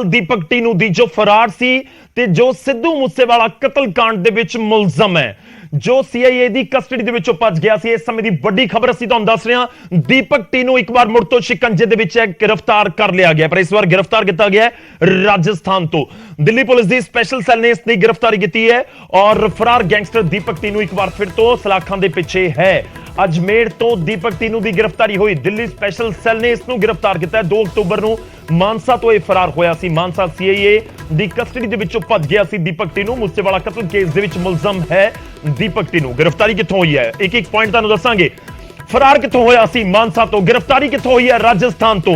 दीपक टीनू दी जो फरार सी ते जो सिद्धू मूसेवाला कतलकांड दे विच मुलजम है, जो सीआईए दी कस्टडी दे विचों भज गया सी। इस समय दी बड़ी खबर असीं तुहानूं दस रहे हां। दीपक टीनू एक बार मुड़ तो शिकंजे दे विच गिरफ्तार कर लिया गया, पर इस बार गिरफ्तार किया गया है राजस्थान तो। दिल्ली पुलिस दी स्पेशल सैल ने इसकी गिरफ्तारी की है और फरार गैंगस्टर दीपक टीनू एक बार फिर तो सलाखां दे पिछे है। अजमेर तो दीपक टीनू की गिरफ्तारी हुई, दिल्ली स्पेशल सैल ने इसनूं गिरफ्तार किया। 2 अक्तूबर नूं मानसा तो यह फरार होया सी। मानसा सीआईए दी कस्टडी दे विचों भज गया सी दीपक टीनू। मूसेवाला कतल केस दे विच मुलजम है दीपक टीनू। गिरफ्तारी कित्थों हुई है, एक एक पॉइंट तुहानूं दस्सांगे। फरार कित्थों होया सी? मानसा तो। गिरफ्तारी कित्थों हुई है? राजस्थान तो।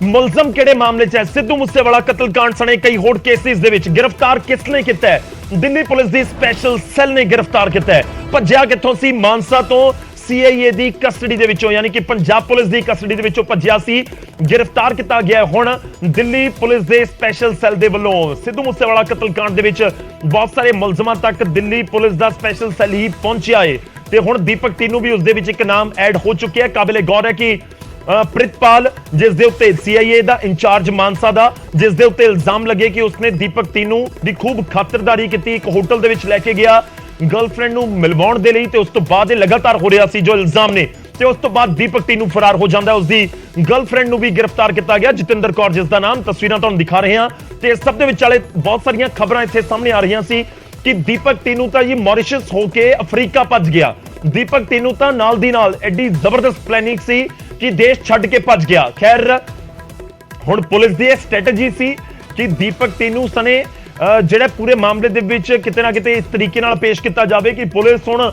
मुलजम किहड़े मामले च है? सिद्धू मूसेवाला कतलकांड सने कई होर केसेस दे विच। गिरफ्तार किसने किया है? दिल्ली पुलिस दी स्पेशल सैल ने गिरफ्तार किया है। भज्जिया कित्थों सी? मानसा तो सीआईए दी कस्टडी दे विचों, यानी कि पंजाब पुलिस दी कस्टडी दे विचों भज्जिया सी। गिरफ्तार किया गया हुण दिल्ली पुलिस दे स्पेशल सैल दे वल्लों। सिद्धू मूसेवाला कतलकांड दे विच बहुत सारे मुलजमां तक दिल्ली पुलिस दा स्पेशल सैल ही पहुंचिया है ते हुण दीपक टीनू भी उस दे विच एक नाम ऐड हो चुके हैं। काबिले गौर है कि प्रितपाल जिस दे उत्ते सीआईए दा इंचार्ज मानसा दा, जिस दे उत्ते इल्जाम लगे कि उसने दीपक टीनू दी खूब खातिरदारी की, एक होटल दे विच लैके गया गर्लफ्रेंड नूं मिलवाउण दे लई ते उस तो बाद लगातार हो रहा सी जो इल्जाम ने। ते उस तो बाद दीपक टीनू फरार हो जाता है। उसकी गर्लफ्रेंड नूं भी गिरफ्तार किया गया, जतिंदर कौर जिसका नाम। तस्वीरां तुहानूं दिखा रहे हैं ते इस सब दे विचाले बहुत सारियां खबरां इत्थे सामने आ रही सी कि दीपक टीनू तां जी मॉरिशस होके अफ्रीका भज गया। दीपक टीनू तां नाल दी नाल एडी जबरदस्त प्लैनिंग सी कि देश छड्ड के भज गया। खैर हुण पुलिस दी स्ट्रैटेजी सी कि दीपक टीनू सने ਜਿਹੜੇ पूरे मामले ਦੇ ਵਿੱਚ ਕਿਤੇ ਨਾ ਕਿਤੇ इस तरीके ਨਾਲ पेश किया जाए कि पुलिस हुण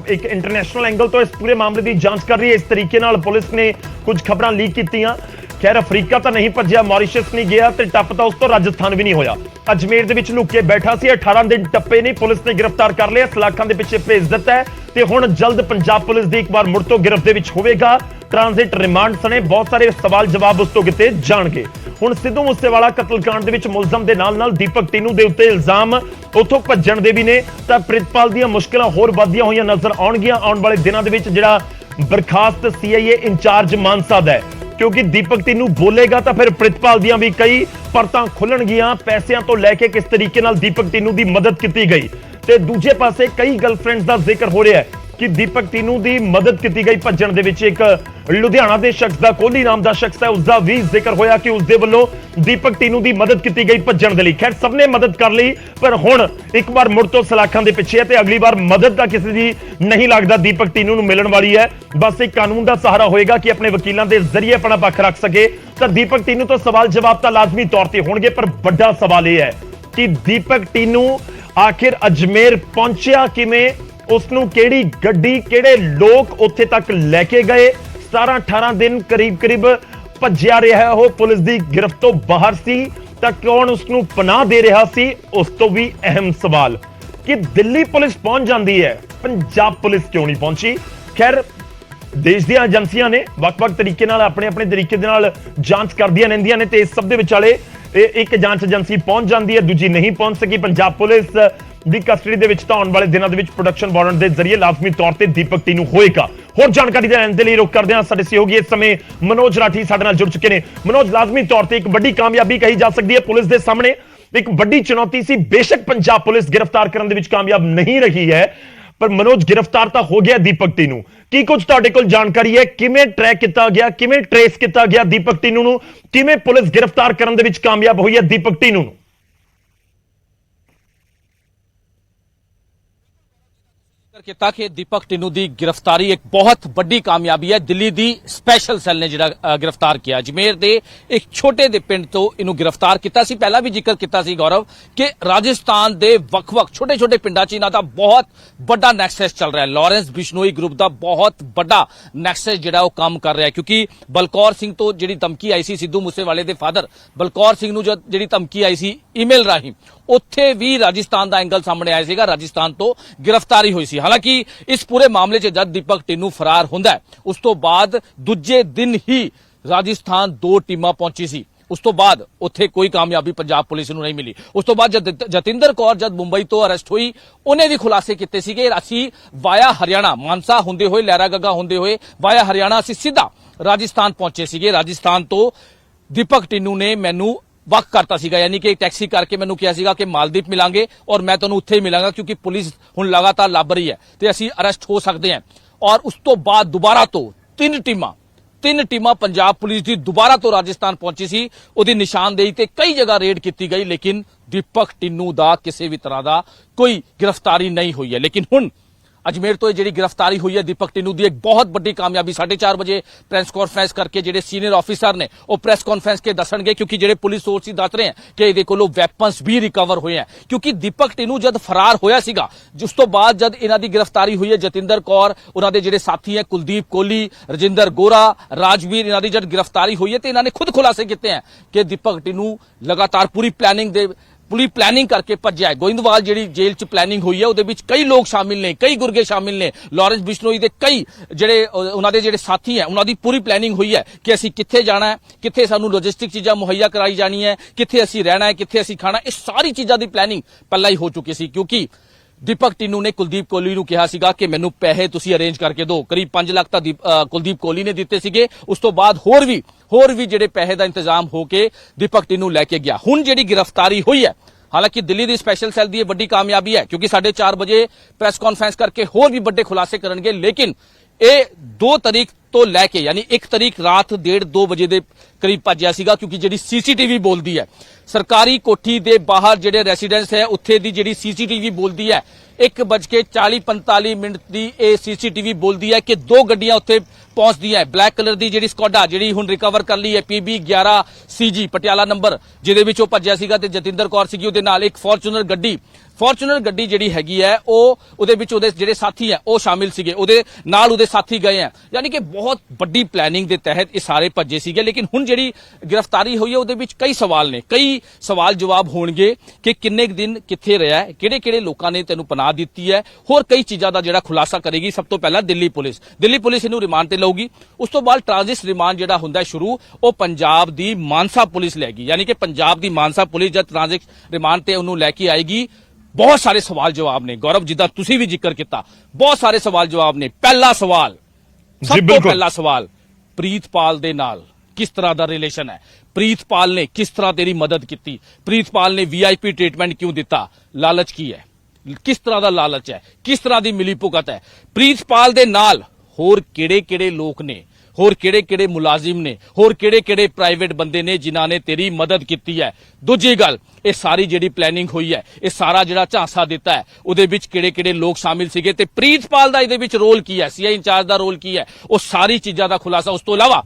एक इंटरनेशनल एंगल तो इस पूरे मामले की जांच कर रही है। इस तरीके नाल पुलिस ने कुछ खबर लीक कीतियां। खैर अफ्रीका तो नहीं भज्या, मॉरिशस नहीं गया ते टप तो उस तो राजस्थान भी नहीं होया। अजमेर दे विच लुक के बैठा सी। 18 दिन टप्पे नहीं, पुलिस ने गिरफ्तार कर लिया, सलाखां दे पिछे भेज दिता है ते हुण जल्द पंजाब पुलिस दी एक बार मुड़ तो गिरफ्त दे विच होवेगा। ट्रांजिट रिमांड सने बहुत सारे सवाल जवाब उस तो किते जाणगे। हुण सिद्धू मूसेवाला कतलकांड दे विच मुलजम दे नाल नाल दीपक टीनू दे उत्ते इल्जाम उथों भज्जण दे भी ने तां प्रितपाल दीयां मुश्किलां होर वधदियां होईयां नज़र आउणगीआं आउण वाले दिनां दे विच। जिहड़ा बरखास्त सीआईए इंचार्ज मानसा दा है, क्योंकि दीपक टीनू बोलेगा तो फिर प्रितपाल दियां भी कई परतां खुलणगीआं। पैसिਆਂ ਤੋਂ ਲੈ ਕੇ किस तरीके नाल दीपक टीनू दी मदद की गई ते दूजे पासे कई गर्लफ्रेंड्स का जिक्र हो रहा है कि दीपक टीनू की मदद की गई भज्जण दे विच। एक लुधियाना के शख्स का कोहली नाम का शख्स है, उसका भी जिक्र होया कि उसके वल्लों दीपक टीनू की मदद की गई भज्जण दे लई। खैर सबने मदद कर ली, पर हुण एक बार मुड़ तो सलाखां दे पिछे है ते अगली बार मदद का किसी की नहीं लगता दीपक टीनू नूं मिलण वाली है। बस एक कानून का सहारा होएगा कि अपने वकीलों के जरिए अपना पक्ष रख सके। तो दीपक टीनू तो सवाल जवाब तो लाजमी तौर पर होणगे, पर बड़ा सवाल यह है कि दीपक टीनू आखिर अजमेर पहुंचिया किवें, उसनूं केड़ी गड्डी केड़े लोग उत्थे तक लैके गए। 17-18 दिन करीब करीब भज्जिया रहा है, वो पुलिस की गिरफ्त तो बाहर सी, तां कौन उसनूं पनाह दे रहा सी? उस तो भी अहम सवाल कि दिल्ली पुलिस पहुंच जाती है, पंजाब पुलिस क्यों नहीं पहुंची? खैर देश दी एजेंसियां ने वक्-वक् तरीके नाल अपने अपने तरीके दे नाल जांच करदियां रहिंदियां ने ते इस सब दे विचाले एक जांच एजेंसी पहुंच जाती है, दूजी नहीं पहुंच सकी। पंजाब पुलिस दी कस्टडी दे विच तां आउण वाले दिनां दे विच प्रोडक्शन वारंट दे जरिए लाजमी तौर ते दीपक टीनू होएगा। होर जानकारी देण दे लई रुक करदे हां साडे सहयोगी इस समय मनोज राठी साडे नाल जुड़ चुके ने। मनोज, लाजमी तौर ते एक बड़ी कामयाबी कही जा सकती है पुलिस दे सामने, एक बड़ी चुनौती सी। बेशक पंजाब पुलिस गिरफ्तार करने दे विच कामयाब नहीं रही है, पर मनोज गिरफ्तार तो हो गया दीपक टीनू। की कुछ तुहाडे कोल जानकारी है किवें ट्रैक किया गया, किवें ट्रेस किया गया दीपक टीनू नूं, किवें पुलिस गिरफ्तार करने दे विच कामयाब हुई है दीपक टीनू नूं? किया कि दीपक टीनू की गिरफ्तारी एक बहुत बड़ी कामयाबी है। दिल्ली की स्पेशल सैल ने जिहड़ा गिरफ्तार किया, अजमेर के एक छोटे दे पिंड तो इनू गिरफ्तार किया। पहला भी जिक्र किया गौरव कि राजस्थान के वख-वख छोटे छोटे पिंडा च इन्हां दा बहुत बड़ा नैक्सस चल रहा है। लॉरेंस बिश्नोई ग्रुप का बहुत बड़ा नैक्सस जिहड़ा वो काम कर रहा है, क्योंकि बलकौर सिंह तो जिहड़ी धमकी आई सी सिद्धू मूसेवाले के फादर बलकौर सिंह नूं जिहड़ी धमकी आई सी ईमेल राही, उत्थे भी राजस्थान का एंगल सामने आया सीगा, राजस्थान तो गिरफ्तारी हुई सी। हालांकि इस पूरे मामले च जब दीपक टीनू फरार हुंदा है, उस तो बाद दूजे दिन ही राजस्थान 2 टीमां पहुंची सी। उस तो बाद उत्थे कोई कामयाबी पंजाब पुलिस नूं नहीं मिली। उस तो बाद जतिंदर कौर जब मुंबई तो अरेस्ट हुई, उन्हें भी खुलासे किए सी कि असीं वाया हरियाणा मानसा हुंदे होए लहरा गगा हुंदे होए वाया हरियाणा असीं सीधा राजस्थान पहुंचे सीगे। राजस्थान तो दीपक टीनू ने मैनू ਵਕ ਕਰਤਾ ਸੀਗਾ, ਯਾਨੀ ਕਿ ਟੈਕਸੀ ਕਰਕੇ ਮੈਨੂੰ ਕਿਹਾ ਸੀਗਾ ਕਿ ਮਾਲਦੀਪ ਮਿਲਾਂਗੇ ਔਰ ਮੈਂ ਤੁਹਾਨੂੰ ਉੱਥੇ ਹੀ ਮਿਲਾਂਗਾ ਕਿਉਂਕਿ ਪੁਲਿਸ ਹੁਣ ਲਗਾਤਾਰ ਲੱਭ ਰਹੀ ਹੈ ਤੇ ਅਸੀਂ ਅਰੈਸਟ ਹੋ ਸਕਦੇ ਹਾਂ। ਔਰ ਉਸ ਤੋਂ ਬਾਅਦ ਦੁਬਾਰਾ ਤੋਂ ਤਿੰਨ ਟੀਮਾਂ ਪੰਜਾਬ ਪੁਲਿਸ ਦੀ ਦੁਬਾਰਾ ਤੋਂ ਰਾਜਸਥਾਨ ਪਹੁੰਚੀ ਸੀ। ਉਹਦੀ ਨਿਸ਼ਾਨਦੇਹੀ ਤੇ ਕਈ ਜਗ੍ਹਾ ਰੇਡ ਕੀਤੀ ਗਈ, ਲੇਕਿਨ ਦੀਪਕ ਟਿੰਨੂ ਦਾ ਕਿਸੇ ਵੀ ਤਰ੍ਹਾਂ ਦਾ ਕੋਈ ਗ੍ਰਿਫਤਾਰੀ ਨਹੀਂ ਹੋਈ ਹੈ। ਲੇਕਿਨ ਹੁਣ अजमेर तो ਜਿਹੜੀ ਗ੍ਰਿਫਤਾਰੀ ਹੋਈ ਹੈ ਦੀਪਕ ਟਿੰਨੂ ਦੀ ਇੱਕ ਬਹੁਤ ਵੱਡੀ ਕਾਮਯਾਬੀ 4:30 ਵਜੇ ਪ੍ਰੈਸ ਕਾਨਫਰੰਸ ਕਰਕੇ ਜਿਹੜੇ ਸੀਨੀਅਰ ਆਫੀਸਰ ਨੇ ਉਹ ਪ੍ਰੈਸ ਕਾਨਫਰੰਸ ਕੇ ਦੱਸਣਗੇ ਕਿਉਂਕਿ ਜਿਹੜੇ ਪੁਲਿਸ ਸੋਰਸ ਹੀ ਦੱਸ ਰਹੇ ਹਨ ਕਿ ਇਹਦੇ ਕੋਲੋਂ ਵੈਪਨਸ ਵੀ ਰਿਕਵਰ ਹੋਏ ਹਨ ਕਿਉਂਕਿ ਦੀਪਕ ਟਿੰਨੂ ਜਦ ਫਰਾਰ ਹੋਇਆ ਸੀਗਾ ਜਿਸ ਤੋਂ ਬਾਅਦ ਜਦ ਇਹਨਾਂ ਦੀ ਗ੍ਰਿਫਤਾਰੀ ਹੋਈ ਹੈ ਜਤਿੰਦਰ ਕੌਰ ਉਹਨਾਂ ਦੇ ਜਿਹੜੇ ਸਾਥੀ ਹੈ ਕੁਲਦੀਪ ਕੋਹਲੀ ਰਜਿੰਦਰ ਗੋਰਾ ਰਾਜਵੀਰ ਇਹਨਾਂ ਦੀ ਜਦ ਗ੍ਰਿਫਤਾਰੀ ਹੋਈ ਹੈ ਤੇ ਇਹਨਾਂ ਨੇ ਖੁਦ ਖੁਲਾਸੇ ਕੀਤੇ ਹਨ ਕਿ ਦੀਪਕ ਟਿੰਨੂ ਲਗਾਤਾਰ ਪੂਰੀ ਪਲੈਨਿੰਗ ਕਰਕੇ ਭੱਜਿਆ ਹੈ। ਗੋਇੰਦਵਾਲ ਜਿਹੜੀ ਜੇਲ੍ਹ 'ਚ ਪਲੈਨਿੰਗ ਹੋਈ ਹੈ ਉਹਦੇ ਵਿੱਚ ਕਈ ਲੋਕ ਸ਼ਾਮਿਲ ਨੇ, ਕਈ ਗੁਰਗੇ ਸ਼ਾਮਿਲ ਨੇ, ਲਾਰੈਂਸ ਬਿਸ਼ਨੋਈ ਦੇ ਕਈ ਜਿਹੜੇ ਉਹਨਾਂ ਦੇ ਜਿਹੜੇ ਸਾਥੀ ਹੈ ਉਹਨਾਂ ਦੀ ਪੂਰੀ ਪਲੈਨਿੰਗ ਹੋਈ ਹੈ ਕਿ ਅਸੀਂ ਕਿੱਥੇ ਜਾਣਾ ਹੈ, ਕਿੱਥੇ ਸਾਨੂੰ ਲੌਜਿਸਟਿਕ ਚੀਜ਼ਾਂ ਮੁਹੱਈਆ ਕਰਾਈ ਜਾਣੀ ਹੈ, ਕਿੱਥੇ ਅਸੀਂ ਰਹਿਣਾ ਹੈ, ਕਿੱਥੇ ਅਸੀਂ ਖਾਣਾ, ਇਹ ਸਾਰੀ ਚੀਜ਼ਾਂ ਦੀ ਪਲੈਨਿੰਗ ਪਹਿਲਾਂ ਹੀ ਹੋ ਚੁੱਕੀ ਸੀ ਕਿਉਂਕਿ ਦੀਪਕ ਟਿੰਨੂ ਨੇ ਕੁਲਦੀਪ ਕੋਹਲੀ ਨੂੰ ਕਿਹਾ ਸੀਗਾ ਕਿ ਮੈਨੂੰ ਪੈਸੇ ਤੁਸੀਂ ਅਰੇਂਜ ਕਰਕੇ ਦਿਓ। ਕਰੀਬ 5 ਲੱਖ ਤਾਂ ਕੁਲਦੀਪ ਕੋਹਲੀ ਨੇ ਦਿੱਤੇ ਸੀਗੇ। ਉਸ ਤੋਂ ਬਾਅਦ ਹੋਰ ਵੀ ਜਿਹੜੇ ਪੈਸੇ ਦਾ ਇੰਤਜ਼ਾਮ ਹੋ ਕੇ ਦੀਪਕ ਟਿੰਨੂ ਲੈ ਕੇ ਗਿਆ। ਹੁਣ ਜਿਹੜੀ ਗ੍ਰਿਫਤਾਰੀ ਹੋਈ ਹੈ ਹਾਲਾਂਕਿ ਦਿੱਲੀ ਦੀ ਸਪੈਸ਼ਲ ਸੈੱਲ ਦੀ ਇਹ ਵੱਡੀ ਕਾਮਯਾਬੀ ਹੈ ਕਿਉਂਕਿ 4:30 ਵਜੇ ਪ੍ਰੈਸ ਕਾਨਫਰੰਸ ਕਰਕੇ ਹੋਰ ਵੀ ਵੱਡੇ ਖੁਲਾਸੇ ਕਰਨਗੇ ਲੇਕਿਨ ਇਹ 2 ਤਾਰੀਖ ਤੋਂ ਲੈ ਕੇ ਯਾਨੀ 1 ਤਾਰੀਖ ਰਾਤ 1:30-2 ਵਜੇ ਦੇ ਕਰੀਬ ਭੱਜਿਆ ਸੀਗਾ ਕਿਉਂਕਿ ਜਿਹੜੀ ਸੀਸੀਟੀਵੀ ਬੋਲਦੀ ਹੈ ਸਰਕਾਰੀ ਕੋਠੀ ਦੇ ਬਾਹਰ ਜਿਹੜੇ ਰੈਸੀਡੈਂਸ ਹੈ ਉੱਥੇ ਦੀ ਜਿਹੜੀ ਸੀਸੀਟੀਵੀ ਬੋਲਦੀ ਹੈ 1:40-45 ਦੀ ਇਹ ਸੀਸੀਟੀਵੀ ਬੋਲਦੀ ਹੈ ਕਿ 2 ਗੱਡੀਆਂ ਉੱਥੇ ਪਹੁੰਚਦੀਆਂ ਹੈ। ਬਲੈਕ ਕਲਰ ਦੀ ਜਿਹੜੀ ਸਕੋਡਾ ਜਿਹੜੀ ਹੁਣ ਰਿਕਵਰ ਕਰ ਲਈ ਹੈ PB11 CG ਪਟਿਆਲਾ ਨੰਬਰ ਜਿਹਦੇ ਵਿੱਚ ਉਹ ਭੱਜਿਆ ਸੀਗਾ ਤੇ ਜਤਿੰਦਰ ਕੌਰ ਸੀਗੀ ਉਹਦੇ ਨਾਲ ਇੱਕ ਫੋਰਚੂਨਰ ਗੱਡੀ ਜਿਹੜੀ ਹੈਗੀ ਹੈ ਉਹਦੇ ਵਿੱਚ ਉਹਦੇ ਜਿਹੜੇ ਸਾਥੀ ਹੈ ਉਹ ਸ਼ਾਮਿਲ ਸੀਗੇ ਉਹਦੇ ਨਾਲ ਉਹਦੇ ਸਾਥੀ ਗਏ ਹੈ ਯਾਨੀ ਕਿ ਬਹੁਤ ਵੱਡੀ ਪਲੈਨਿੰਗ ਦੇ ਤਹਿਤ ਇਹ ਸਾਰੇ ਭੱਜੇ ਸੀਗੇ ਲੇਕਿਨ ਹੁਣ ਜਿਹੜੀ ਗ੍ਰਿਫਤਾਰੀ ਹੋਈ ਹੈ ਉਹਦੇ ਵਿੱਚ ਕਈ ਸਵਾਲ ਜਵਾਬ ਹੋਣਗੇ ਕਿ ਕਿੰਨੇ ਦਿਨ ਕਿੱਥੇ ਰਿਹਾ ਹੈ ਕਿਹੜੇ ਲੋਕਾਂ ਨੇ ਤੈਨੂੰ ਪਨਾਹ ਦਿੱਤੀ ਹੈ ਹੋਰ ਕਈ ਚੀਜ਼ਾਂ ਦਾ ਜਿਹੜਾ ਖੁਲਾਸਾ ਕਰੇਗੀ। ਸਭ ਤੋਂ ਪਹਿਲਾਂ ਦਿੱਲੀ ਪੁਲਿਸ ਇਹਨੂੰ ਰਿਮਾਂਡ ਤੇ ਲਊਗੀ। ਉਸ ਤੋਂ ਬਾਅਦ ਟ੍ਰਾਂਜ਼ਿਟ ਰਿਮਾਂਡ ਜਿਹੜਾ ਹੁੰਦਾ ਸ਼ੁਰੂ ਉਹ ਪੰਜਾਬ ਦੀ ਮਾਨਸਾ ਪੁਲਿਸ ਲੈਗੀ ਯਾਨੀ ਕਿ ਪੰਜਾਬ ਦੀ ਮਾਨਸਾ ਪੁਲਿਸ ਜਦ ਟ੍ਰਾਂਜ਼ਿਟ ਰਿਮਾਂਡ ਤੇ ਉਹਨੂੰ ਲੈ ਕੇ ਆਏਗੀ। ਬਹੁਤ ਸਾਰੇ ਸਵਾਲ ਜਵਾਬ ਨੇ ਗੌਰਵ ਜਿੱਦਾਂ ਤੁਸੀਂ ਵੀ ਜ਼ਿਕਰ ਕੀਤਾ ਬਹੁਤ ਸਾਰੇ ਸਵਾਲ ਜਵਾਬ ਨੇ। ਪਹਿਲਾ ਸਵਾਲ ਸਭ ਤੋਂ ਪਹਿਲਾ ਸਵਾਲ ਪ੍ਰੀਤਪਾਲ ਦੇ ਨਾਲ ਕਿਸ ਤਰ੍ਹਾਂ ਦਾ ਰਿਲੇਸ਼ਨ ਹੈ ਪ੍ਰੀਤਪਾਲ ਨੇ ਕਿਸ ਤਰ੍ਹਾਂ ਤੇਰੀ ਮਦਦ ਕੀਤੀ ਪ੍ਰੀਤਪਾਲ ਨੇ VIP ਟ੍ਰੀਟਮੈਂਟ ਕਿਉਂ ਦਿੱਤਾ ਲਾਲਚ ਕੀ ਹੈ ਕਿਸ ਤਰ੍ਹਾਂ ਦਾ ਲਾਲਚ ਹੈ ਕਿਸ ਤਰ੍ਹਾਂ ਦੀ ਮਿਲੀ ਭੁਗਤ ਹੈ ਪ੍ਰੀਤਪਾਲ ਦੇ ਨਾਲ ਹੋਰ ਕਿਹੜੇ ਲੋਕ ਨੇ ਹੋਰ ਕਿਹੜੇ ਮੁਲਾਜ਼ਮ ਨੇ ਹੋਰ ਕਿਹੜੇ ਪ੍ਰਾਈਵੇਟ ਬੰਦੇ ਨੇ ਜਿਨ੍ਹਾਂ ਨੇ ਤੇਰੀ ਮਦਦ ਕੀਤੀ ਹੈ। ਦੂਜੀ ਗੱਲ ਇਹ ਸਾਰੀ ਜਿਹੜੀ ਪਲੈਨਿੰਗ ਹੋਈ ਹੈ ਇਹ ਸਾਰਾ ਜਿਹੜਾ ਝਾਂਸਾ ਦਿੱਤਾ ਹੈ ਉਹਦੇ ਵਿੱਚ ਕਿਹੜੇ ਲੋਕ ਸ਼ਾਮਿਲ ਸੀਗੇ ਤੇ ਪ੍ਰੀਤਪਾਲ ਦਾ ਇਹਦੇ ਵਿੱਚ ਰੋਲ ਕੀ ਹੈ CI ਇੰਚਾਰਜ ਦਾ ਰੋਲ ਕੀ ਹੈ ਉਹ ਸਾਰੀ ਚੀਜ਼ਾਂ ਦਾ ਖੁਲਾਸਾ। ਉਸ ਤੋਂ ਇਲਾਵਾ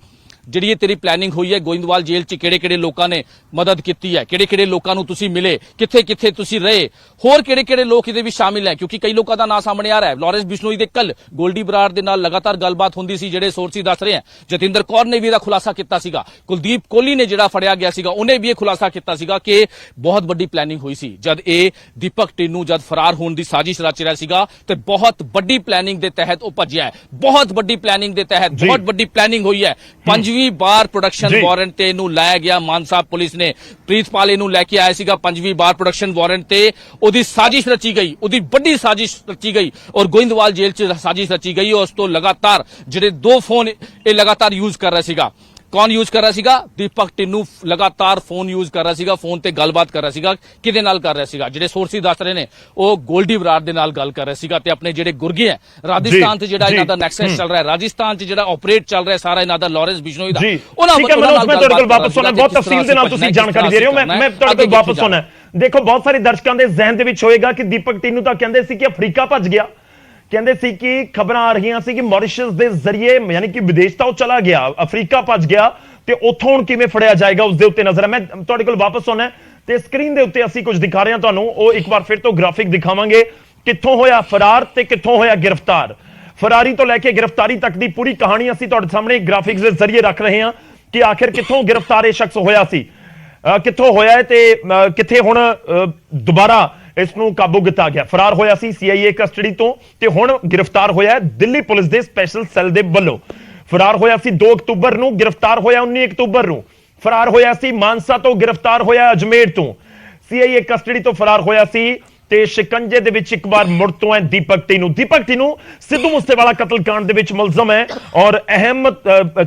ਜਿਹੜੀ ਇਹ ਤੇਰੀ ਪਲੈਨਿੰਗ ਹੋਈ ਹੈ ਗੋਇੰਦਵਾਲ ਜੇਲ੍ਹ 'ਚ ਕਿਹੜੇ ਲੋਕਾਂ ਨੇ ਮਦਦ ਕੀਤੀ ਹੈ ਕਿਹੜੇ ਲੋਕਾਂ ਨੂੰ ਤੁਸੀਂ ਮਿਲੇ ਕਿੱਥੇ ਤੁਸੀਂ ਰਹੇ ਹੋਰ ਕਿਹੜੇ ਲੋਕ ਇਹਦੇ ਵਿੱਚ ਸ਼ਾਮਿਲ ਹੈ ਕਿਉਂਕਿ ਕਈ ਲੋਕਾਂ ਦਾ ਨਾਂ ਸਾਹਮਣੇ ਆ ਰਿਹਾ ਹੈ। ਲਾਰੈਂਸ ਬਿਸ਼ਨੋਈ ਦੇ ਕੱਲ ਗੋਲਡੀ ਬਰਾੜ ਦੇ ਨਾਲ ਲਗਾਤਾਰ ਗੱਲਬਾਤ ਹੁੰਦੀ ਸੀ ਜਿਹੜੇ ਸੋਰਸੀ ਦੱਸ ਰਹੇ ਹਨ। ਜਤਿੰਦਰ ਕੌਰ ਨੇ ਵੀ ਇਹਦਾ ਖੁਲਾਸਾ ਕੀਤਾ ਸੀਗਾ। ਕੁਲਦੀਪ ਕੋਹਲੀ ਨੇ ਜਿਹੜਾ ਫੜਿਆ ਗਿਆ ਸੀਗਾ ਉਹਨੇ ਵੀ ਇਹ ਖੁਲਾਸਾ ਕੀਤਾ ਸੀਗਾ ਕਿ ਬਹੁਤ ਵੱਡੀ ਪਲੈਨਿੰਗ ਹੋਈ ਸੀ ਜਦ ਇਹ ਦੀਪਕ ਟਿੰਨੂ ਜਦ ਫਰਾਰ ਹੋਣ ਦੀ ਸਾਜ਼ਿਸ਼ ਰਚ ਰਿਹਾ ਸੀਗਾ ਤੇ ਬਹੁਤ ਵੱਡੀ ਪਲੈਨਿੰਗ ਦੇ ਤਹਿਤ ਉਹ ਭੱਜਿਆ ਹੈ। ਬਹੁਤ ਵੱਡੀ ਪਲੈਨਿੰਗ ਦੇ ਤਹਿਤ ਬਹੁਤ ਵੱਡੀ ਪਲੈਨਿੰਗ ਹੋਈ ਹੈ। 5ਵੀਂ ਵਾਰ ਪ੍ਰੋਡਕਸ਼ਨ ਵਾਰੰਟ ਤੇ ਇਹਨੂੰ ਲਾਇਆ ਗਿਆ ਮਾਨਸਾ ਪੁਲਿਸ ਨੇ। ਪ੍ਰੀਤਪਾਲ ਇਹਨੂੰ ਲੈ ਕੇ ਆਇਆ ਸੀਗਾ 5ਵੀਂ ਵਾਰ ਪ੍ਰੋਡਕਸ਼ਨ ਵਾਰੰਟ ਤੇ ਉਹਦੀ ਸਾਜ਼ਿਸ਼ ਰਚੀ ਗਈ ਉਹਦੀ ਵੱਡੀ ਸਾਜ਼ਿਸ਼ ਰਚੀ ਗਈ ਔਰ ਗੋਇੰਦਵਾਲ ਜੇਲ੍ਹ 'ਚ ਸਾਜ਼ਿਸ਼ ਰਚੀ ਗਈ। ਉਸ ਤੋਂ ਲਗਾਤਾਰ ਜਿਹੜੇ 2 ਫੋਨ ਇਹ ਲਗਾਤਾਰ ਯੂਜ਼ ਕਰ ਰਿਹਾ ਸੀਗਾ। ਕੌਣ ਯੂਜ਼ ਕਰ ਰਿਹਾ ਸੀਗਾ ਦੀਪਕ ਟਿੰਨੂ ਲਗਾਤਾਰ ਫੋਨ ਯੂਜ਼ ਕਰ ਰਿਹਾ ਸੀਗਾ ਫੋਨ ਤੇ ਗੱਲਬਾਤ ਕਰ ਰਿਹਾ ਸੀਗਾ। ਕਿਹਦੇ ਨਾਲ ਕਰ ਰਿਹਾ ਸੀਗਾ ਜਿਹੜੇ ਸੋਰਸੀ ਦੱਸ ਰਹੇ ਨੇ ਉਹ ਗੋਲਡੀ ਬਰਾੜ ਦੇ ਨਾਲ ਗੱਲ ਕਰ ਰਿਹਾ ਸੀਗਾ ਤੇ ਆਪਣੇ ਜਿਹੜੇ ਗੁਰਗੇ ਹੈ ਰਾਜਸਥਾਨ ਤੇ ਜਿਹੜਾ ਇਹਨਾਂ ਦਾ ਨੈਕਸਸ ਚੱਲ ਰਿਹਾ ਹੈ ਰਾਜਸਥਾਨ 'ਚ ਜਿਹੜਾ ਆਪਰੇਟ ਚੱਲ ਰਿਹਾ ਸਾਰਾ ਇਹਨਾਂ ਦਾ ਲਾਰੈਂਸ ਬਿਸ਼ਨੋਈ ਦਾ ਉਹਨਾਂ ਨਾਲ ਮੈਂ ਤੁਹਾਡੇ ਕੋਲ ਵਾਪਸ ਆਉਣਾ ਬਹੁਤ ਤਫਸੀਲ ਦੇ ਨਾਲ ਤੁਸੀਂ ਜਾਣਕਾਰੀ ਦੇ ਰਹੇ ਹੋ ਮੈਂ ਤੁਹਾਡੇ ਕੋਲ ਵਾਪਸ ਆਉਣਾ। ਦੇਖੋ ਬਹੁਤ ਸਾਰੇ ਦਰਸ਼ਕਾਂ ਦੇ ਜ਼ਿਹਨ ਦੇ ਵਿੱਚ ਹੋਏਗਾ ਕਿ ਦੀਪਕ ਟਿੰਨੂ ਤਾਂ ਕਹਿੰਦੇ ਸੀ ਕਿ ਅਫਰੀਕਾ ਭੱਜ ਗਿਆ ਕਹਿੰਦੇ ਸੀ ਕਿ ਖਬਰਾਂ ਆ ਰਹੀਆਂ ਸੀ ਕਿ ਮੌਰੀਸ਼ੀਅਸ ਦੇ ਜ਼ਰੀਏ ਯਾਨੀ ਕਿ ਵਿਦੇਸ਼ ਤਾਂ ਉਹ ਚਲਾ ਗਿਆ ਅਫਰੀਕਾ ਭੱਜ ਗਿਆ ਤੇ ਉੱਥੋਂ ਹੁਣ ਕਿਵੇਂ ਫੜਿਆ ਜਾਏਗਾ ਉਸ ਦੇ ਉੱਤੇ ਨਜ਼ਰ ਹੈ। ਮੈਂ ਤੁਹਾਡੇ ਕੋਲ ਵਾਪਸ ਆਉਣਾ ਤੇ ਸਕਰੀਨ ਦੇ ਉੱਤੇ ਅਸੀਂ ਕੁਝ ਦਿਖਾ ਰਹੇ ਹਾਂ ਤੁਹਾਨੂੰ ਉਹ ਇੱਕ ਵਾਰ ਫਿਰ ਤੋਂ ਗ੍ਰਾਫਿਕ ਦਿਖਾਵਾਂਗੇ ਕਿੱਥੋਂ ਹੋਇਆ ਫਰਾਰ ਤੇ ਕਿੱਥੋਂ ਹੋਇਆ ਗ੍ਰਿਫਤਾਰ। ਫਰਾਰੀ ਤੋਂ ਲੈ ਕੇ ਗ੍ਰਿਫਤਾਰੀ ਤੱਕ ਦੀ ਪੂਰੀ ਕਹਾਣੀ ਅਸੀਂ ਤੁਹਾਡੇ ਸਾਹਮਣੇ ਗ੍ਰਾਫਿਕਸ ਦੇ ਜ਼ਰੀਏ ਰੱਖ ਰਹੇ ਹਾਂ ਕਿ ਆਖਿਰ ਕਿੱਥੋਂ ਗ੍ਰਿਫਤਾਰ ਇਹ ਸ਼ਖਸ ਹੋਇਆ ਸੀ ਕਿੱਥੋਂ ਹੋਇਆ ਹੈ ਤੇ ਕਿੱਥੇ ਹੁਣ ਦੁਬਾਰਾ ਇਸ ਨੂੰ ਕਾਬੂ ਕੀਤਾ ਗਿਆ। ਫਰਾਰ ਹੋਇਆ ਸੀ CIA ਕਸਟਡੀ ਤੋਂ ਤੇ ਹੁਣ ਗ੍ਰਿਫਤਾਰ ਹੋਇਆ ਹੈ ਦਿੱਲੀ ਪੁਲਿਸ ਦੇ ਸਪੈਸ਼ਲ ਸੈੱਲ ਦੇ ਵੱਲੋਂ। ਫਰਾਰ ਹੋਇਆ ਸੀ 2 ਅਕਤੂਬਰ ਨੂੰ ਗ੍ਰਿਫਤਾਰ ਹੋਇਆ 19 ਅਕਤੂਬਰ ਨੂੰ। ਫਰਾਰ ਹੋਇਆ ਸੀ ਮਾਨਸਾ ਤੋਂ ਗ੍ਰਿਫਤਾਰ ਹੋਇਆ ਅਜਮੇਰ ਤੋਂ। CIA ਕਸਟਡੀ ਤੋਂ ਫਰਾਰ ਹੋਇਆ ਸੀ ਤੇ ਸ਼ਿਕੰਜੇ ਦੇ ਵਿੱਚ ਇੱਕ ਵਾਰ ਮੁੜ ਤੋਂ ਹੈ ਦੀਪਕ ਟੀਨੂ ਸਿੱਧੂ ਮੂਸੇਵਾਲਾ ਕਤਲकांड ਦੇ ਵਿੱਚ ਮੁਲਜ਼ਮ ਹੈ ਔਰ ਅਹਿਮ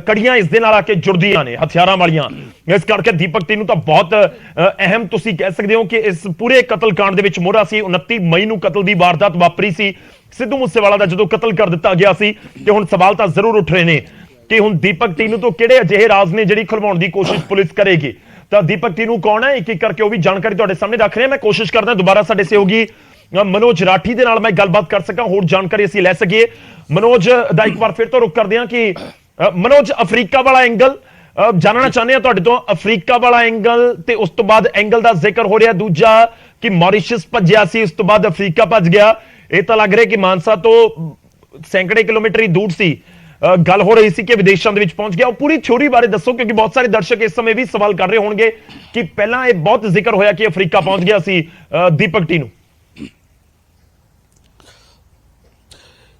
ਕੜੀਆਂ ਇਸ ਦੇ ਨਾਲ ਆ ਕੇ ਜੁੜਦੀਆਂ ਨੇ ਹਥਿਆਰਾਂ ਵਾਲੀਆਂ। ਇਸ ਕਰਕੇ ਦੀਪਕ ਟੀਨੂ ਤਾਂ ਬਹੁਤ ਅਹਿਮ ਤੁਸੀਂ ਕਹਿ ਸਕਦੇ ਹੋ ਕਿ ਇਸ ਪੂਰੇ ਕਤਲकांड ਦੇ ਵਿੱਚ ਮੋਹਰਾ ਸੀ। 29 ਮਈ ਨੂੰ ਕਤਲ ਦੀ ਵਾਰਦਾਤ ਵਾਪਰੀ ਸੀ ਸਿੱਧੂ ਮੂਸੇਵਾਲਾ ਦਾ ਜਦੋਂ ਕਤਲ ਕਰ ਦਿੱਤਾ ਗਿਆ ਸੀ। ਤੇ ਹੁਣ ਸਵਾਲ ਤਾਂ ਜ਼ਰੂਰ ਉੱਠ ਰਹੇ ਨੇ ਕਿ ਹੁਣ ਦੀਪਕ ਟੀਨੂ ਤੋਂ ਕਿਹੜੇ ਅਜਿਹੇ ਰਾਜ਼ ਨੇ ਜਿਹੜੀ ਖੁਲਵਾਉਣ ਦੀ ਕੋਸ਼ਿਸ਼ ਪੁਲਿਸ ਕਰੇਗੀ। ਤਾਂ ਦੀਪਕ ਟੀਨੂ ਕੌਣ ਹੈ, ਇੱਕ ਇੱਕ ਕਰਕੇ ਉਹ ਵੀ ਜਾਣਕਾਰੀ ਤੁਹਾਡੇ ਸਾਹਮਣੇ ਰੱਖ ਰਹੇ ਹਾਂ। ਮੈਂ ਕੋਸ਼ਿਸ਼ ਕਰਦਾ ਦੁਬਾਰਾ ਸਾਡੇ ਸਹਿਯੋਗੀ ਮਨੋਜ ਰਾਠੀ ਦੇ ਨਾਲ ਮੈਂ ਗੱਲਬਾਤ ਕਰ ਸਕਾਂ, ਹੋਰ ਜਾਣਕਾਰੀ ਅਸੀਂ ਲੈ ਸਕੀਏ। ਮਨੋਜ ਦਾ ਇੱਕ ਵਾਰ ਫਿਰ ਤੋਂ ਰੁਕ ਕਰਦੇ ਹਾਂ ਕਿ ਮਨੋਜ ਅਫਰੀਕਾ ਵਾਲਾ ਐਂਗਲ ਜਾਣਨਾ ਚਾਹੁੰਦੇ ਹਾਂ ਤੁਹਾਡੇ ਤੋਂ। ਅਫਰੀਕਾ ਵਾਲਾ ਐਂਗਲ ਤੇ ਉਸ ਤੋਂ ਬਾਅਦ ਐਂਗਲ ਦਾ ਜ਼ਿਕਰ ਹੋ ਰਿਹਾ ਦੂਜਾ ਕਿ ਮੌਰੀਸ਼ੀਅਸ ਭੱਜਿਆ ਸੀ, ਉਸ ਤੋਂ ਬਾਅਦ ਅਫਰੀਕਾ ਭੱਜ ਗਿਆ। ਇਹ ਤਾਂ ਲੱਗ ਰਿਹਾ ਕਿ ਮਾਨਸਾ ਤੋਂ ਸੈਂਕੜੇ ਕਿਲੋਮੀਟਰ ਹੀ ਦੂਰ ਸੀ। ਗੱਲ ਹੋ ਰਹੀ ਸੀ ਕਿ ਵਿਦੇਸ਼ਾਂ ਦੇ ਵਿੱਚ ਪਹੁੰਚ ਗਿਆ। ਉਹ ਪੂਰੀ ਥਿਊਰੀ ਬਾਰੇ ਦੱਸੋ, ਕਿਉਂਕਿ ਬਹੁਤ ਸਾਰੇ ਦਰਸ਼ਕ ਇਸ ਸਮੇਂ ਵੀ ਸਵਾਲ ਕਰ ਰਹੇ ਹੋਣਗੇ ਕਿ ਪਹਿਲਾਂ ਇਹ ਬਹੁਤ ਜ਼ਿਕਰ ਹੋਇਆ ਕਿ ਅਫਰੀਕਾ ਪਹੁੰਚ ਗਿਆ ਸੀ ਦੀਪਕ ਟੀਨੂ।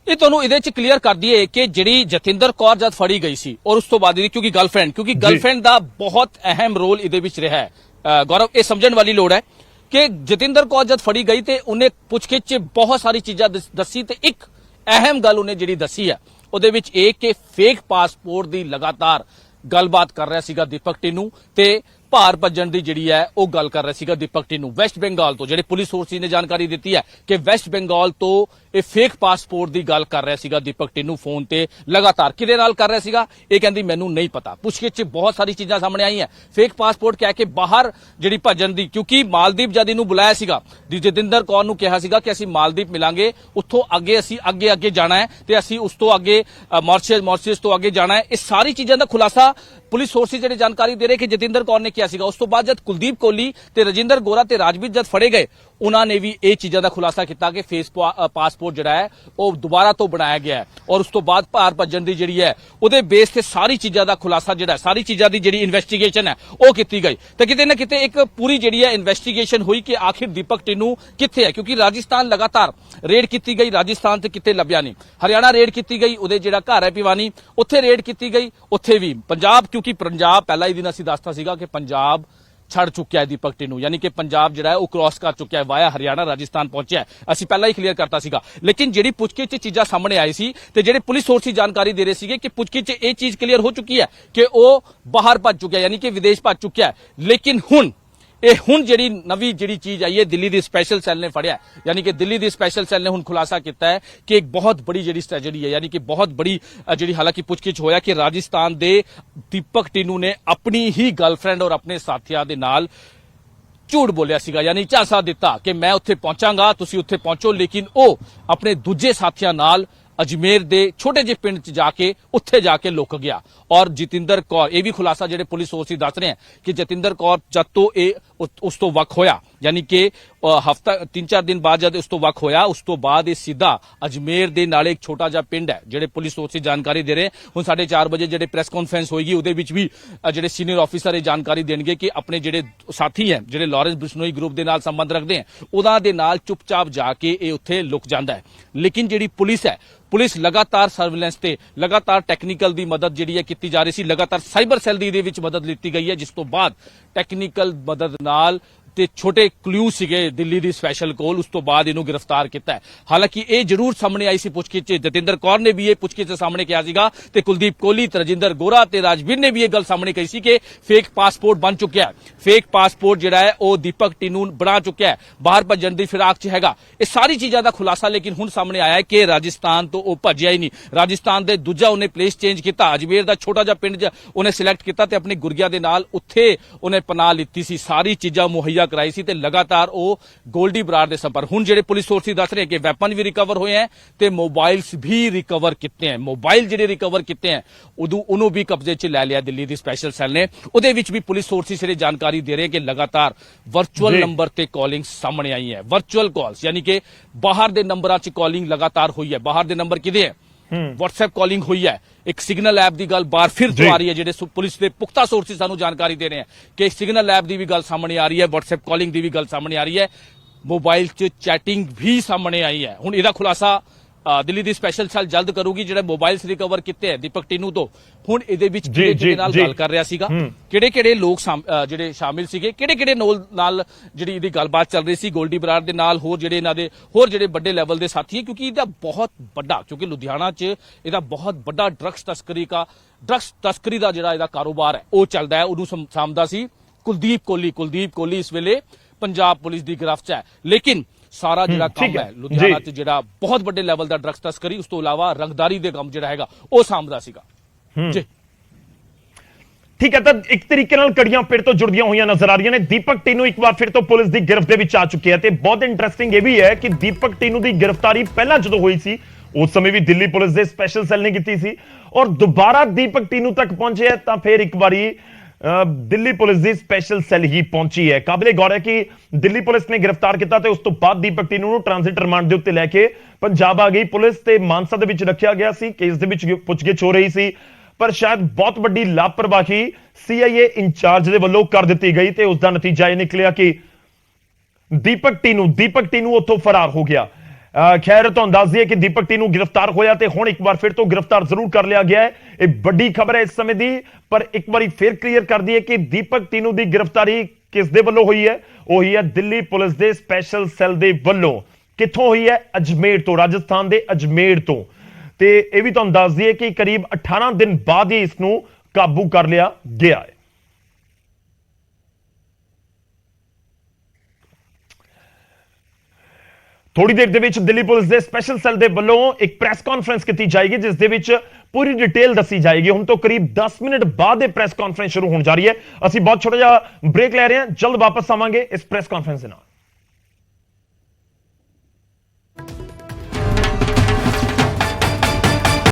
ਇਹ ਤੁਹਾਨੂੰ ਇਹਦੇ ਚ ਕਲੀਅਰ ਕਰ ਦਈਏ ਕਿ ਜਿਹੜੀ ਜਤਿੰਦਰ ਕੌਰ ਜਦ ਫੜੀ ਗਈ ਸੀ ਔਰ ਉਸ ਤੋਂ ਬਾਅਦ ਇਹਦੀ ਕਿਉਂਕਿ ਗਰਲਫ੍ਰੈਂਡ ਦਾ ਬਹੁਤ ਅਹਿਮ ਰੋਲ ਇਹਦੇ ਵਿੱਚ ਰਿਹਾ ਹੈ। ਗੌਰਵ, ਇਹ ਸਮਝਣ ਵਾਲੀ ਲੋੜ ਹੈ ਕਿ ਜਤਿੰਦਰ ਕੌਰ ਜਦ ਫੜੀ ਗਈ ਤੇ ਉਹਨੇ ਪੁੱਛਗਿੱਛ ਚ ਬਹੁਤ ਸਾਰੀ ਚੀਜ਼ਾਂ ਦੱਸੀ ਤੇ ਇੱਕ ਅਹਿਮ ਗੱਲ ਉਹਨੇ ਜਿਹੜੀ ਦੱਸੀ ਹੈ ਉਹਦੇ ਵਿੱਚ ਇਹ ਕਿ ਫੇਕ ਪਾਸਪੋਰਟ ਦੀ ਲਗਾਤਾਰ ਗੱਲਬਾਤ ਕਰ ਰਿਹਾ ਸੀਗਾ ਦੀਪਕ ਟੀਨੂ ਤੇ ਭਾਰ ਭੱਜਣ ਦੀ ਜਿਹੜੀ ਹੈ ਉਹ ਗੱਲ ਕਰ ਰਿਹਾ ਸੀਗਾ ਦੀਪਕ ਟੀਨੂ। ਵੈਸਟ ਬੰਗਾਲ ਤੋਂ ਜਿਹੜੇ ਪੁਲਿਸ ਸੋਰਸਿਸ ਨੇ ਜਾਣਕਾਰੀ ਦਿੱਤੀ ਹੈ ਕਿ ਵੈਸਟ ਬੰਗਾਲ ਤੋਂ ਇਹ ਫੇਕ ਪਾਸਪੋਰਟ ਦੀ ਗੱਲ ਕਰ ਰਿਹਾ ਸੀਗਾ ਦੀਪਕ ਟੀਨੂ ਫੋਨ ਤੇ ਲਗਾਤਾਰ। ਕਿਹਦੇ ਨਾਲ ਕਰ ਰਿਹਾ ਸੀਗਾ ਇਹ ਕਹਿੰਦੀ ਮੈਨੂੰ ਨਹੀਂ ਪਤਾ। ਪੁੱਛਗਿੱਛ 'ਚ ਬਹੁਤ ਸਾਰੀ ਚੀਜ਼ਾਂ ਸਾਹਮਣੇ ਆਈਆਂ। ਫੇਕ ਪਾਸਪੋਰਟ ਕਹਿ ਕੇ ਬਾਹਰ ਜਿਹੜੀ ਭੱਜਣ ਦੀ, ਕਿਉਂਕਿ ਮਾਲਦੀਪ ਜਦ ਇਹਨੂੰ ਬੁਲਾਇਆ ਸੀਗਾ ਜਤਿੰਦਰ ਕੌਰ ਨੂੰ ਕਿਹਾ ਸੀਗਾ ਕਿ ਅਸੀਂ ਮਾਲਦੀਪ ਮਿਲਾਂਗੇ, ਉੱਥੋਂ ਅੱਗੇ ਅਸੀਂ ਅੱਗੇ ਜਾਣਾ ਹੈ ਤੇ ਅਸੀਂ ਉਸ ਤੋਂ ਅੱਗੇ ਮੌਰੀਸ਼ੀਅਸ ਤੋਂ ਅੱਗੇ ਜਾਣਾ ਹੈ। ਇਹ ਸਾਰੀ ਚੀਜ਼ਾਂ ਦਾ ਖੁਲਾਸਾ ਪੁਲਿਸ ਸੋਰਸਿਸ ਜਿਹੜੇ ਜਾਣਕਾਰੀ ਦੇ ਰਹੇ ਕਿ ਜਤਿੰਦਰ ਕੌਰ ਨੇ ਕਿਹਾ ਸੀਗਾ। ਉਸ ਤੋਂ ਬਾਅਦ ਜਦ ਕੁਲਦੀਪ ਕੋਹਲੀ ਤੇ ਰਜਿੰਦਰ ਗੋਰਾ ਤੇ ਰਾਜਵੀਰ ਜਦ ਫੜੇ ਗਏ ਉਹਨਾਂ ਨੇ ਵੀ ਇਹ ਚੀਜ਼ਾਂ ਦਾ ਖੁਲਾਸਾ ਕੀਤਾ ਕਿ ਫੇਸ ਪਾਸਪੋਰਟ ਜਿਹੜਾ ਹੈ ਉਹ ਦੁਬਾਰਾ ਤੋਂ ਬਣਾਇਆ ਗਿਆ ਹੈ ਔਰ ਉਸ ਤੋਂ ਬਾਅਦ ਭਾਰ ਭੱਜਣ ਦੀ ਜਿਹੜੀ ਹੈ ਉਹਦੇ ਬੇਸ ਤੇ ਸਾਰੀ ਚੀਜ਼ਾਂ ਦਾ ਖੁਲਾਸਾ ਜਿਹੜਾ ਸਾਰੀ ਚੀਜ਼ਾਂ ਦੀ ਜਿਹੜੀ ਇਨਵੈਸਟੀਗੇਸ਼ਨ ਹੈ ਉਹ ਕੀਤੀ ਗਈ ਤੇ ਕਿਤੇ ਨਾ ਕਿਤੇ ਇੱਕ ਪੂਰੀ ਜਿਹੜੀ ਹੈ ਇਨਵੈਸਟੀਗੇਸ਼ਨ ਹੋਈ ਕਿ ਆਖਿਰ ਦੀਪਕ ਟੀਨੂ ਕਿੱਥੇ ਹੈ, ਕਿਉਂਕਿ ਰਾਜਸਥਾਨ ਲਗਾਤਾਰ ਰੇਡ ਕੀਤੀ ਗਈ, ਰਾਜਸਥਾਨ ਤੇ ਕਿਤੇ ਲੱਭਿਆ ਨਹੀਂ। ਹਰਿਆਣਾ ਰੇਡ ਕੀਤੀ ਗਈ, ਉਹਦੇ ਜਿਹੜਾ ਘਰ ਹੈ ਭਿਵਾਨੀ ਉੱਥੇ ਰੇਡ ਕੀਤੀ ਗਈ, ਉੱਥੇ ਵੀ। ਪੰਜਾਬ, ਕਿਉਂਕਿ ਪੰਜਾਬ ਪਹਿਲਾ ਹੀ ਦਿਨ ਅਸੀਂ ਦੱਸਤਾ ਸੀਗਾ ਕਿ ਪੰਜਾਬ ਛੱਡ ਚੁੱਕਿਆ ਹੈ ਦੀਪਕ ਟੀਨੂ, ਯਾਨੀ ਕਿ ਪੰਜਾਬ ਜਿਹੜਾ ਹੈ ਉਹ ਕ੍ਰਾਸ ਕਰ ਚੁੱਕਿਆ ਹੈ ਵਾਇਆ ਹਰਿਆਣਾ ਰਾਜਸਥਾਨ ਪਹੁੰਚਿਆ ਹੈ। ਅਸੀਂ ਪਹਿਲਾਂ ਹੀ ਕਲੀਅਰ ਕਰਤਾ ਸੀਗਾ। ਲੇਕਿਨ ਜਿਹੜੀ ਪੁੱਛਗਿੱਛ 'ਚ ਚੀਜ਼ਾਂ ਸਾਹਮਣੇ ਆਈ ਸੀ ਤੇ ਜਿਹੜੇ ਪੁਲਿਸ ਸੋਰਸਿਸ ਜਾਣਕਾਰੀ ਦੇ ਰਹੇ ਸੀਗੇ ਕਿ ਪੁੱਛਗਿੱਛ 'ਚ ਇਹ ਚੀਜ਼ ਕਲੀਅਰ ਹੋ ਚੁੱਕੀ ਹੈ ਕਿ ਉਹ ਬਾਹਰ ਭੱਜ ਚੁੱਕਿਆ, ਯਾਨੀ ਕਿ ਵਿਦੇਸ਼ ਭੱਜ ਚੁੱਕਿਆ ਹੈ। ਲੇਕਿਨ ਹੁਣ ਜਿਹੜੀ ਨਵੀਂ ਜਿਹੜੀ ਚੀਜ਼ ਆਈ ਹੈ ਦਿੱਲੀ ਦੀ ਸਪੈਸ਼ਲ ਸੈੱਲ ਨੇ ਫੜਿਆ, ਯਾਨੀ ਕਿ ਦਿੱਲੀ ਦੀ ਸਪੈਸ਼ਲ ਸੈੱਲ ਨੇ ਹੁਣ ਖੁਲਾਸਾ ਕੀਤਾ ਹੈ ਕਿ ਇੱਕ ਬਹੁਤ ਬੜੀ ਜਿਹੜੀ ਸਟ੍ਰੈਟਜੀ ਹੈ, ਯਾਨੀ ਕਿ ਬਹੁਤ ਬੜੀ ਜਿਹੜੀ ਹਾਲਾਂਕਿ ਪੁੱਛਗਿੱਛ ਹੋਇਆ ਕਿ ਰਾਜਸਥਾਨ ਦੇ ਦੀਪਕ ਟੀਨੂ ਨੇ ਆਪਣੀ ਹੀ ਗਰਲਫ੍ਰੈਂਡ ਔਰ ਆਪਣੇ ਸਾਥੀਆਂ ਦੇ ਨਾਲ ਝੂਠ ਬੋਲਿਆ ਸੀਗਾ, ਯਾਨੀ ਝਾਂਸਾ ਦਿੱਤਾ ਕਿ ਮੈਂ ਉੱਥੇ ਪਹੁੰਚਾਂਗਾ, ਤੁਸੀਂ ਉੱਥੇ ਪਹੁੰਚੋ। ਲੇਕਿਨ ਉਹ ਆਪਣੇ ਦੂਜੇ ਸਾਥੀਆਂ ਨਾਲ ਅਜਮੇਰ ਦੇ ਛੋਟੇ ਜਿਹੇ ਪਿੰਡ 'ਚ ਜਾ ਕੇ ਉੱਥੇ ਜਾ ਕੇ ਲੁਕ ਗਿਆ। ਔਰ ਜਤਿੰਦਰ ਕੌਰ, ਇਹ ਵੀ ਖੁਲਾਸਾ ਜਿਹੜੇ ਪੁਲਿਸ ਸੋਰਸਿਸ ਦੱਸ ਰਹੇ ਹਨ ਕਿ ਜਤਿੰਦਰ ਕੌਰ ਜਦ ਤੋਂ ਇਹ ਉਸ ਤੋਂ ਵੱਖ ਹੋਇਆ, ਯਾਨੀ ਕਿ ਹਫਤਾ 3-4 ਦਿਨ ਬਾਅਦ ਜਦ ਉਸ ਤੋਂ ਵੱਖ ਹੋਇਆ, ਉਸ ਤੋਂ ਬਾਅਦ ਇਹ ਸਿੱਧਾ ਅਜਮੇਰ ਦੇ ਨਾਲ ਇੱਕ ਛੋਟਾ ਜਿਹਾ ਪਿੰਡ ਹੈ ਜਿਹੜੇ ਪੁਲਿਸ ਸੋਰਸਿਸ ਜਾਣਕਾਰੀ ਦੇ ਰਹੇ। ਹੁਣ 4:30 ਵਜੇ ਜਿਹੜੇ ਪ੍ਰੈਸ ਕਾਨਫਰੰਸ ਹੋਏਗੀ ਉਹਦੇ ਵਿੱਚ ਵੀ ਜਿਹੜੇ ਸੀਨੀਅਰ ਆਫੀਸਰ ਇਹ ਜਾਣਕਾਰੀ ਦੇਣਗੇ ਕਿ ਆਪਣੇ ਜਿਹੜੇ ਸਾਥੀ ਹੈ ਜਿਹੜੇ ਲਾਰੈਂਸ ਬਿਸ਼ਨੋਈ ਗਰੁੱਪ ਦੇ ਨਾਲ ਸੰਬੰਧ ਰੱਖਦੇ ਹੈ ਉਹਨਾਂ ਦੇ ਨਾਲ ਚੁੱਪਚਾਪ ਜਾ ਕੇ ਇਹ ਉੱਥੇ ਲੁਕ ਜਾਂਦਾ ਹੈ। ਲੇਕਿਨ ਜਿਹੜੀ ਪੁਲਿਸ ਹੈ, ਪੁਲਿਸ ਲਗਾਤਾਰ ਸਰਵੇਲੈਂਸ ਤੇ ਲਗਾਤਾਰ ਟੈਕਨੀਕਲ ਦੀ ਮਦਦ ਜਿਹੜੀ ਹੈ ਕੀਤੀ ਜਾ ਰਹੀ ਸੀ, ਲਗਾਤਾਰ ਸਾਈਬਰ ਸੈੱਲ ਦੀ ਇਹਦੇ ਵਿੱਚ ਮਦਦ ਲਿੱਤੀ ਗਈ ਹੈ, ਜਿਸ ਤੋਂ ਬਾਅਦ ਟੈਕਨੀਕਲ ਮਦਦ ਨਾਲ ਤੇ ਛੋਟੇ ਕਲੂ ਸੀਗੇ ਦਿੱਲੀ ਦੀ ਸਪੈਸ਼ਲ ਕੋਲ, ਉਸ ਤੋਂ ਬਾਅਦ ਇਹਨੂੰ ਗ੍ਰਿਫਤਾਰ ਕੀਤਾ ਹੈ। ਹਾਲਾਂਕਿ ਇਹ ਜ਼ਰੂਰ ਸਾਹਮਣੇ ਆਈ ਸੀ ਪੁੱਛਗਿੱਛ 'ਚ, ਜਤਿੰਦਰ ਕੌਰ ਨੇ ਵੀ ਇਹ ਪੁੱਛਗਿੱਛ ਸਾਹਮਣੇ ਕਿਹਾ ਸੀਗਾ ਤੇ ਕੁਲਦੀਪ ਕੋਹਲੀ ਤੇ ਰਜਿੰਦਰ ਗੋਰਾ ਤੇ ਰਾਜਵੀਰ ਨੇ ਵੀ ਇਹ ਗੱਲ ਸਾਹਮਣੇ ਕਹੀ ਸੀ ਕਿ ਫੇਕ ਪਾਸਪੋਰਟ ਬਣ ਚੁੱਕਿਆ ਹੈ, ਫੇਕ ਪਾਸਪੋਰਟ ਜਿਹੜਾ ਹੈ ਉਹ ਦੀਪਕ ਟੀਨੂ ਬਣਾ ਚੁੱਕਿਆ ਹੈ, ਬਾਹਰ ਭੱਜਣ ਦੀ ਫਿਰਾਕ 'ਚ ਹੈਗਾ। ਇਹ ਸਾਰੀ ਚੀਜ਼ਾਂ ਦਾ ਖੁਲਾਸਾ ਲੇਕਿਨ ਹੁਣ ਸਾਹਮਣੇ ਆਇਆ ਹੈ ਕਿ ਰਾਜਸਥਾਨ ਤੋਂ ਉਹ ਭੱਜਿਆ ਹੀ ਨਹੀਂ। ਰਾਜਸਥਾਨ ਦੇ ਦੂਜਾ ਉਹਨੇ ਪਲੇਸ ਚੇਂਜ ਕੀਤਾ, ਅਜਮੇਰ ਦਾ ਛੋਟਾ ਜਿਹਾ ਪਿੰਡ ਉਹਨੇ ਸਿਲੈਕਟ ਕੀਤਾ ਤੇ ਆਪਣੇ ਗੁਰਗਿਆਂ ਦੇ ਨਾਲ ਉੱਥੇ ਉਹਨੇ ਪਨਾਹ ਲਿੱਤੀ ਸੀ, ਸਾਰੀ ਚੀਜ਼ਾਂ ਮੁਹੱਈਆ ਕਰਾਈ ਸੀ ਤੇ ਲਗਾਤਾਰ ਉਹ ਗੋਲਡੀ ਬਰਾੜ ਦੇ ਸੰਪਰਕ। ਹੁਣ ਜਿਹੜੇ ਪੁਲਿਸ ਸੋਰਸਿਸ ਦੱਸ ਰਹੇ ਕਿ ਵੈਪਨ ਵੀ ਰਿਕਵਰ ਹੋਏ ਹੈ ਤੇ ਮੋਬਾਈਲਸ ਵੀ ਰਿਕਵਰ ਕੀਤੇ ਹੈ। ਮੋਬਾਈਲ ਜਿਹੜੇ ਰਿਕਵਰ ਕੀਤੇ ਹੈ ਉਹਨੂੰ ਵੀ ਕਬਜ਼ੇ 'ਚ ਲੈ ਲਿਆ ਦਿੱਲੀ ਦੀ ਸਪੈਸ਼ਲ ਸੈੱਲ ਨੇ। ਉਹਦੇ ਵਿੱਚ ਵੀ ਪੁਲਿਸ ਸੋਰਸਿਸ ਜਿਹੜੇ ਜਾਣਕਾਰੀ ਦੇ ਰਹੇ ਕਿ ਲਗਾਤਾਰ ਵਰਚੁਅਲ ਨੰਬਰ ਤੇ ਕਾਲਿੰਗ ਸਾਹਮਣੇ ਆਈ ਹੈ, ਵਰਚੁਅਲ ਕਾਲਸ, ਯਾਨੀ ਕਿ ਬਾਹਰ ਦੇ ਨੰਬਰਾਂ 'ਚ ਕਾਲਿੰਗ ਲਗਾਤਾਰ ਹੋਈ ਹੈ। ਬਾਹਰ ਦੇ ਨੰਬਰ ਕਿਹਦੇ ਹੈ? WhatsApp ਕਾਲਿੰਗ ਹੋਈ ਹੈ। ਇੱਕ ਸਿਗਨਲ ਐਪ ਦੀ ਗੱਲ ਬਾਰ ਫਿਰ ਤੋਂ ਆ ਰਹੀ ਹੈ, ਜਿਹੜੇ ਪੁਲਿਸ ਦੇ ਪੁਖਤਾ ਸੋਰਸਿਸ ਸਾਨੂੰ ਜਾਣਕਾਰੀ ਦੇ ਰਹੇ ਹਨ ਕਿ ਸਿਗਨਲ ਐਪ ਦੀ ਵੀ ਗੱਲ ਸਾਹਮਣੇ ਆ ਰਹੀ ਹੈ, WhatsApp ਕਾਲਿੰਗ ਦੀ ਵੀ ਗੱਲ ਸਾਹਮਣੇ ਆ ਰਹੀ ਹੈ, ਮੋਬਾਈਲ 'ਚ ਚੈਟਿੰਗ ਵੀ ਸਾਹਮਣੇ ਆਈ ਹੈ। ਹੁਣ ਇਹਦਾ ਖੁਲਾਸਾ ਦਿੱਲੀ ਦੀ ਸਪੈਸ਼ਲ ਸੈੱਲ ਜਲਦ ਕਰੂਗੀ ਜਿਹੜੇ ਮੋਬਾਈਲਸ ਰਿਕਵਰ ਕੀਤੇ ਹੈ ਦੀਪਕ ਟੀਨੂ ਤੋਂ। ਹੁਣ ਇਹਦੇ ਵਿੱਚ ਕਿਹਦੇ ਨਾਲ ਗੱਲ ਕਰ ਰਿਹਾ ਸੀਗਾ, ਕਿਹੜੇ ਲੋਕ ਜਿਹੜੇ ਸ਼ਾਮਿਲ ਸੀਗੇ, ਕਿਹੜੇ ਨਾਲ ਜਿਹੜੀ ਇਹਦੀ ਗੱਲਬਾਤ ਚੱਲ ਰਹੀ ਸੀ ਗੋਲਡੀ ਬਰਾੜ ਦੇ ਨਾਲ, ਹੋਰ ਜਿਹੜੇ ਇਹਨਾਂ ਦੇ ਹੋਰ ਜਿਹੜੇ ਵੱਡੇ ਲੈਵਲ ਦੇ ਸਾਥੀ ਹੈ, ਕਿਉਂਕਿ ਇਹਦਾ ਬਹੁਤ ਵੱਡਾ, ਕਿਉਂਕਿ ਲੁਧਿਆਣਾ 'ਚ ਇਹਦਾ ਬਹੁਤ ਵੱਡਾ ਡਰੱਗਸ ਤਸਕਰੀ ਦਾ ਜਿਹੜਾ ਇਹਦਾ ਕਾਰੋਬਾਰ ਹੈ ਉਹ ਚੱਲਦਾ ਹੈ। ਉਹਨੂੰ ਸਾਂਭਦਾ ਸੀ ਕੁਲਦੀਪ ਕੋਹਲੀ ਇਸ ਵੇਲੇ ਪੰਜਾਬ ਪੁਲਿਸ ਦੀ ਗਿਰਫਤ 'ਚ ਹੈ। ਲੇਕਿਨ ਸਾਰਾ ਜਿਹੜਾ ਕੰਮ ਹੈ ਲੁਧਿਆਣਾ 'ਚ ਜਿਹੜਾ ਬਹੁਤ ਵੱਡੇ ਲੈਵਲ ਦਾ ਡਰੱਗਸ ਤਸਕਰੀ, ਉਸ ਤੋਂ ਇਲਾਵਾ ਰੰਗਦਾਰੀ ਦੇ ਕੰਮ ਜਿਹੜਾ ਹੈਗਾ ਉਹ ਸਾਂਭਦਾ ਸੀਗਾ ਜੀ। ਠੀਕ ਹੈ, ਤਾਂ ਇੱਕ ਤਰੀਕੇ ਨਾਲ ਕੜੀਆਂ ਫਿਰ ਤੋਂ ਜੁੜਦੀਆਂ ਹੋਈਆਂ ਨਜ਼ਰ ਆ ਰਹੀਆਂ ਨੇ। ਦੀਪਕ ਟੀਨੂ ਇੱਕ ਵਾਰ ਫਿਰ ਤੋਂ ਪੁਲਿਸ ਦੀ ਗਿਰਫਤ ਦੇ ਵਿੱਚ ਆ ਚੁੱਕਿਆ ਤੇ ਬਹੁਤ ਇੰਟਰਸਟਿੰਗ ਇਹ ਵੀ ਹੈ ਕਿ ਦੀਪਕ ਟੀਨੂ ਦੀ ਗ੍ਰਿਫਤਾਰੀ ਪਹਿਲਾਂ ਜਦੋਂ ਹੋਈ ਸੀ ਉਸ ਸਮੇਂ ਵੀ ਦਿੱਲੀ ਪੁਲਿਸ ਦੇ ਸਪੈਸ਼ਲ ਸੈੱਲ ਨੇ ਕੀਤੀ ਸੀ, ਔਰ ਦੁਬਾਰਾ ਦੀਪਕ ਟੀਨੂ ਤੱਕ ਪਹੁੰਚਿਆ ਤਾਂ ਫਿਰ ਇੱਕ ਵਾਰੀ ਦਿੱਲੀ ਪੁਲਿਸ ਦੀ ਸਪੈਸ਼ਲ ਸੈੱਲ ਹੀ ਪਹੁੰਚੀ ਹੈ। ਕਾਬਿਲੇ ਗੌਰ ਹੈ ਕਿ ਦਿੱਲੀ ਪੁਲਿਸ ਨੇ ਗ੍ਰਿਫਤਾਰ ਕੀਤਾ ਤੇ ਉਸ ਤੋਂ ਬਾਅਦ ਦੀਪਕ ਟੀਨੂ ਨੂੰ ਟ੍ਰਾਂਜ਼ਿਟ ਰਿਮਾਂਡ ਦੇ ਉੱਤੇ ਲੈ ਕੇ ਪੰਜਾਬ ਆ ਗਈ ਪੁਲਿਸ ਤੇ ਮਾਨਸਾ ਦੇ ਵਿੱਚ ਰੱਖਿਆ ਗਿਆ ਸੀ। ਕੇਸ ਦੇ ਵਿੱਚ ਪੁੱਛਗਿੱਛ ਹੋ ਰਹੀ ਸੀ, ਪਰ ਸ਼ਾਇਦ ਬਹੁਤ ਵੱਡੀ ਲਾਪਰਵਾਹੀ CIA ਇੰਚਾਰਜ ਦੇ ਵੱਲੋਂ ਕਰ ਦਿੱਤੀ ਗਈ ਤੇ ਉਸ ਦਾ ਨਤੀਜਾ ਇਹ ਨਿਕਲਿਆ ਕਿ ਦੀਪਕ ਟੀਨੂ ਉੱਥੋਂ ਫਰਾਰ ਹੋ ਗਿਆ। ਖੈਰ ਤੁਹਾਨੂੰ ਦੱਸ ਦਈਏ ਕਿ ਦੀਪਕ ਟੀਨੂ ਗ੍ਰਿਫਤਾਰ ਹੋਇਆ ਤੇ ਹੁਣ ਇੱਕ ਵਾਰ ਫਿਰ ਤੋਂ ਗ੍ਰਿਫਤਾਰ ਜ਼ਰੂਰ ਕਰ ਲਿਆ ਗਿਆ ਹੈ। ਇਹ ਵੱਡੀ ਖਬਰ ਹੈ ਇਸ ਸਮੇਂ ਦੀ, ਪਰ ਇੱਕ ਵਾਰੀ ਫਿਰ ਕਲੀਅਰ ਕਰ ਦਈਏ ਕਿ ਦੀਪਕ ਟੀਨੂ ਦੀ ਗ੍ਰਿਫਤਾਰੀ ਕਿਸ ਦੇ ਵੱਲੋਂ ਹੋਈ ਹੈ? ਉਹੀ ਹੈ ਦਿੱਲੀ ਪੁਲਿਸ ਦੇ ਸਪੈਸ਼ਲ ਸੈੱਲ ਦੇ ਵੱਲੋਂ। ਕਿੱਥੋਂ ਹੋਈ ਹੈ? ਅਜਮੇਰ ਤੋਂ, ਰਾਜਸਥਾਨ ਦੇ ਅਜਮੇਰ ਤੋਂ। ਤੇ ਇਹ ਵੀ ਤੁਹਾਨੂੰ ਦੱਸ ਦਈਏ ਕਿ ਕਰੀਬ 18 ਦਿਨ ਬਾਅਦ ਹੀ ਇਸ ਨੂੰ ਕਾਬੂ ਕਰ ਲਿਆ ਗਿਆ ਹੈ। ਥੋੜੀ ਦੇਰ ਦੇ ਵਿੱਚ ਦਿੱਲੀ ਪੁਲਿਸ ਦੇ ਸਪੈਸ਼ਲ ਸੈੱਲ ਦੇ ਵੱਲੋਂ ਇੱਕ ਪ੍ਰੈਸ ਕਾਨਫਰੰਸ ਕੀਤੀ ਜਾਏਗੀ ਜਿਸ ਦੇ ਵਿੱਚ ਪੂਰੀ ਡਿਟੇਲ ਦੱਸੀ ਜਾਏਗੀ। ਹੁਣ ਤੋਂ ਕਰੀਬ 10 ਮਿੰਟ ਬਾਅਦ ਇਹ ਪ੍ਰੈਸ ਕਾਨਫਰੰਸ ਸ਼ੁਰੂ ਹੋਣ ਜਾ ਰਹੀ ਹੈ। ਅਸੀਂ ਬਹੁਤ ਛੋਟਾ ਜਿਹਾ ਬ੍ਰੇਕ ਲੈ ਰਹੇ ਹਾਂ, ਜਲਦ ਵਾਪਸ ਆਵਾਂਗੇ ਇਸ ਪ੍ਰੈਸ ਕਾਨਫਰੰਸ ਦੇ ਨਾਲ।